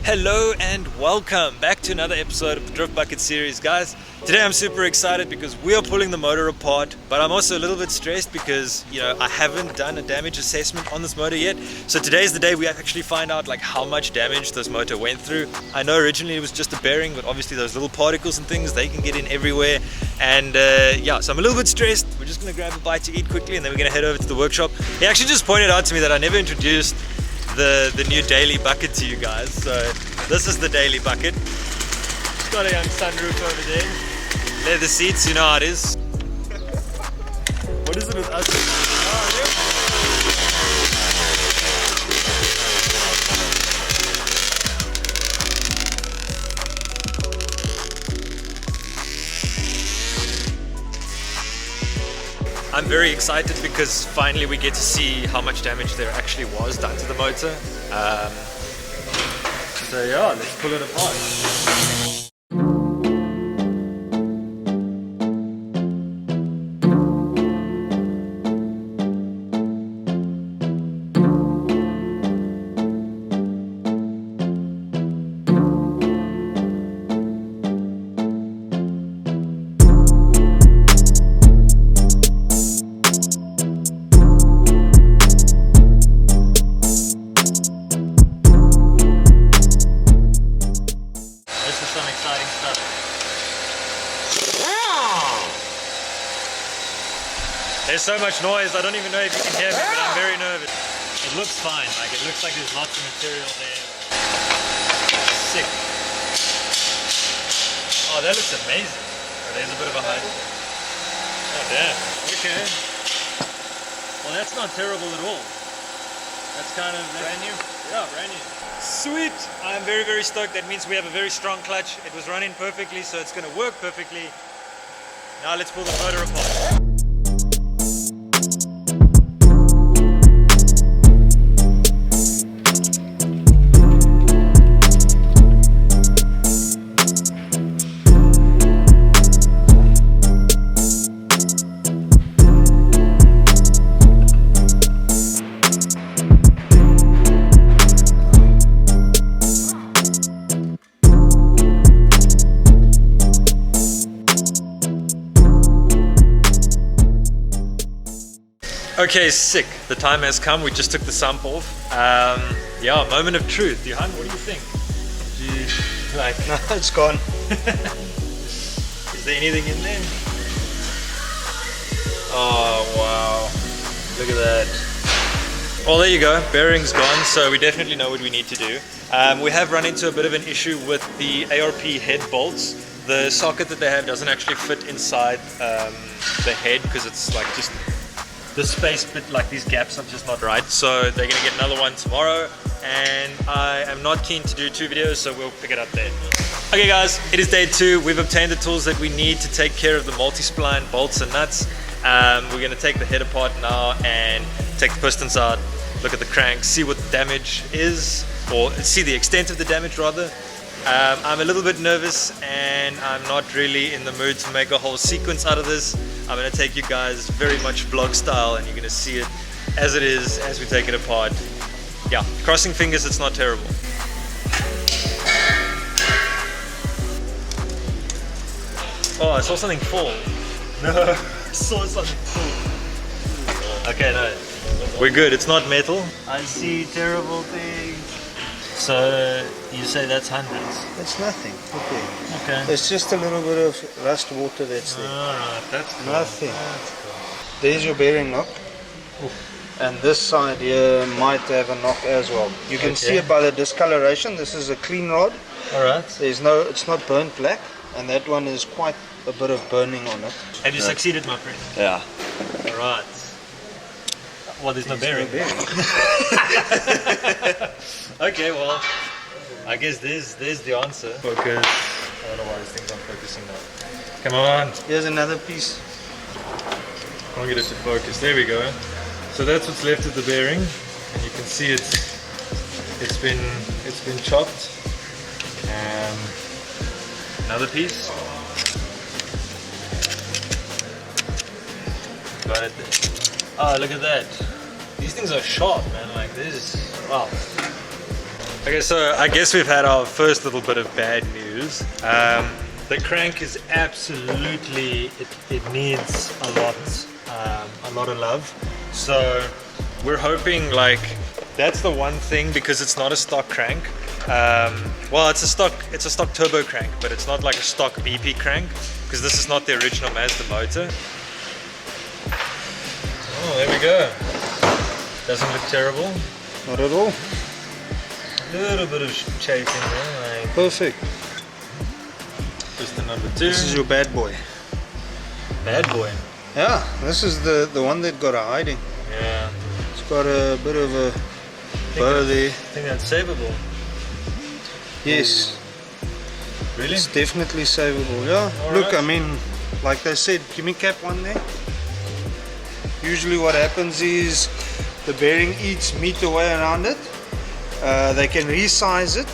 Hello and welcome back to another episode of the Driftbucket series, guys. Today I'm super excited because we are pulling the motor apart, but I'm also a little bit stressed because, I haven't done a damage assessment on this motor yet. So today's the day we actually find out how much damage this motor went through. I know originally it was just a bearing, but obviously those little particles and things, they can get in everywhere. And so I'm a little bit stressed. We're just gonna grab a bite to eat quickly and then we're gonna head over to the workshop. He actually just pointed out to me that I never introduced the new daily bucket to you guys. So this is the daily bucket. It's got a young sunroof over there. Leather seats, you know how it is. What is it with us? I'm very excited because finally we get to see how much damage there actually was done to the motor. So yeah, let's pull it apart. There's so much noise, I don't even know if you can hear me, but I'm very nervous. It looks fine, it looks like there's lots of material there. Sick. Oh, that looks amazing. Oh, there's a bit of a height. Oh, damn. Okay. Well, that's not terrible at all. That's kind of... brand new? Yeah, brand new. Sweet! I'm very, very stoked. That means we have a very strong clutch. It was running perfectly, so it's going to work perfectly. Now let's pull the motor apart. Okay, sick. The time has come. We just took the sump off. Yeah, moment of truth. Johan, what do you think? No, it's gone. Is there anything in there? Oh, wow. Look at that. Well, there you go. Bearing's gone, so we definitely know what we need to do. We have run into a bit of an issue with the ARP head bolts. The socket that they have doesn't actually fit inside the head because it's just the space bit, these gaps are just not right. So they're gonna get another one tomorrow, and I am not keen to do 2 videos, so we'll pick it up there. Okay guys, it is day 2. We've obtained the tools that we need to take care of the multi-spline bolts and nuts. We're gonna take the head apart now and take the pistons out, look at the crank, see what the damage is, or see the extent of the damage rather. I'm a little bit nervous and I'm not really in the mood to make a whole sequence out of this. I'm going to take you guys very much vlog style and you're going to see it as it is as we take it apart. Yeah, crossing fingers it's not terrible. Oh, I saw something fall. No, I saw something fall. Okay, no, we're good. It's not metal. I see terrible things. So you say that's hundreds? It's nothing. Okay. It's just a little bit of rust water that's there. Alright, that's cool. Nothing. That's cool. There's your bearing knock. Oof. And this side here might have a knock as well. You can see it by the discoloration. This is a clean rod. Alright. It's not burnt black, and that one is quite a bit of burning on it. Have you succeeded, my friend? Yeah. Alright. Well, there's no bearing. Okay, well, I guess there's the answer. Focus. I don't know why this thing's not focusing now. Come on. Here's another piece. I'll get it to focus. There we go. So that's what's left of the bearing, and you can see it's been chopped. Another piece. Got it there. Oh, look at that. These things are sharp, man. Like this. Wow. Okay, so I guess we've had our first little bit of bad news. The crank is absolutely, it needs a lot of love. So we're hoping, like, that's the one thing, because it's not a stock crank. Well, it's a stock turbo crank, but it's not like a stock BP crank, because this is not the original Mazda motor. Oh, there we go. Doesn't look terrible. Not at all. A little bit of chafing there. Like Perfect. piston number 2. This is your bad boy. Bad boy. Yeah, this is the one that got a hiding. Yeah. It's got a bit of a bow there. I think that's savable. Yes. Really? It's definitely savable, yeah. All Look, right. I mean, like they said, give me cap one there. Usually what happens is the bearing eats meat away around it. They can resize it,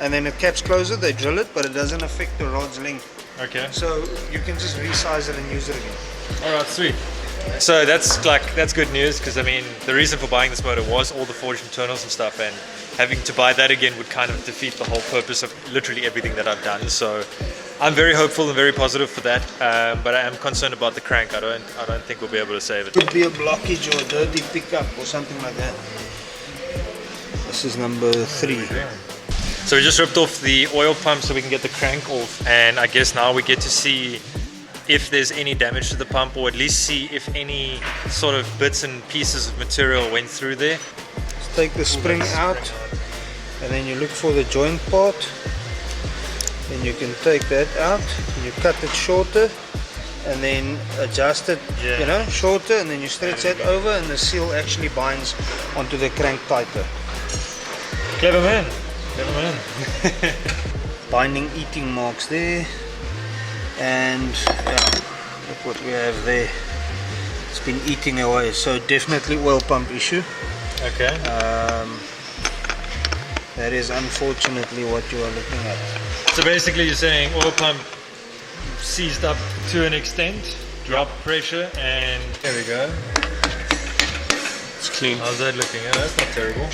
and then it caps closer, they drill it, but it doesn't affect the rod's length. Okay. So you can just resize it and use it again. Alright, sweet. So that's good news, because I mean the reason for buying this motor was all the forged internals and stuff, and having to buy that again would kind of defeat the whole purpose of literally everything that I've done. So I'm very hopeful and very positive for that, but I am concerned about the crank. I don't think we'll be able to save it. Could be a blockage or a dirty pickup or something like that. This is number 3. So we just ripped off the oil pump so we can get the crank off, and I guess now we get to see if there's any damage to the pump, or at least see if any sort of bits and pieces of material went through there. Let's take the spring out, and then you look for the joint part. Then you can take that out, and you cut it shorter, and then adjust it, you know, shorter, and then you stretch that over, and the seal actually binds onto the crank tighter. Clever man. Clever man. Binding eating marks there, and yeah, look what we have there. It's been eating away, so definitely oil pump issue. Okay. That is unfortunately what you are looking at. So basically you're saying oil pump seized up to an extent, drop pressure, and there we go. It's clean. How's that looking? Yeah, that's not terrible.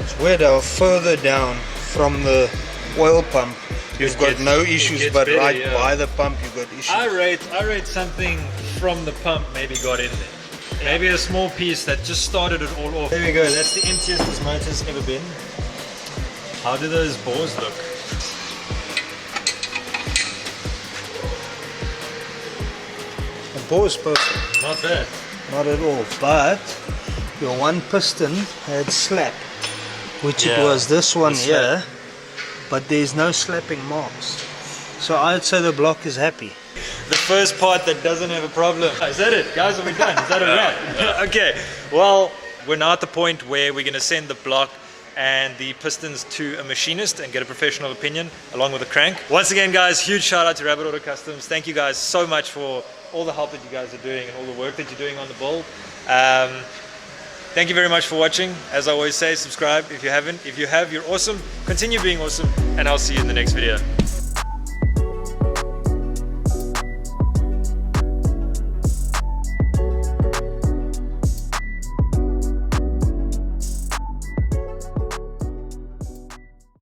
It's weird how further down from the oil pump you've got no issues, but better, right yeah. by the pump you've got issues. I rate something from the pump maybe got in there. Maybe a small piece that just started it all off. There we go, that's the emptiest this motor's ever been. How do those bores look? The bore is perfect. Not bad. Not at all, but your one piston had slap, which it Yeah, was this one the slap. here, but there's no slapping marks. So I'd say the block is happy. The first part that doesn't have a problem. Is that it? Guys, are we done? Is that a wrap? Okay, well, we're now at the point where we're going to send the block and the pistons to a machinist and get a professional opinion along with the crank. Once again, guys, huge shout out to Rabbit Auto Customs. Thank you guys so much for all the help that you guys are doing and all the work that you're doing on the build. Thank you very much for watching. As I always say, subscribe if you haven't. If you have, you're awesome. Continue being awesome, and I'll see you in the next video.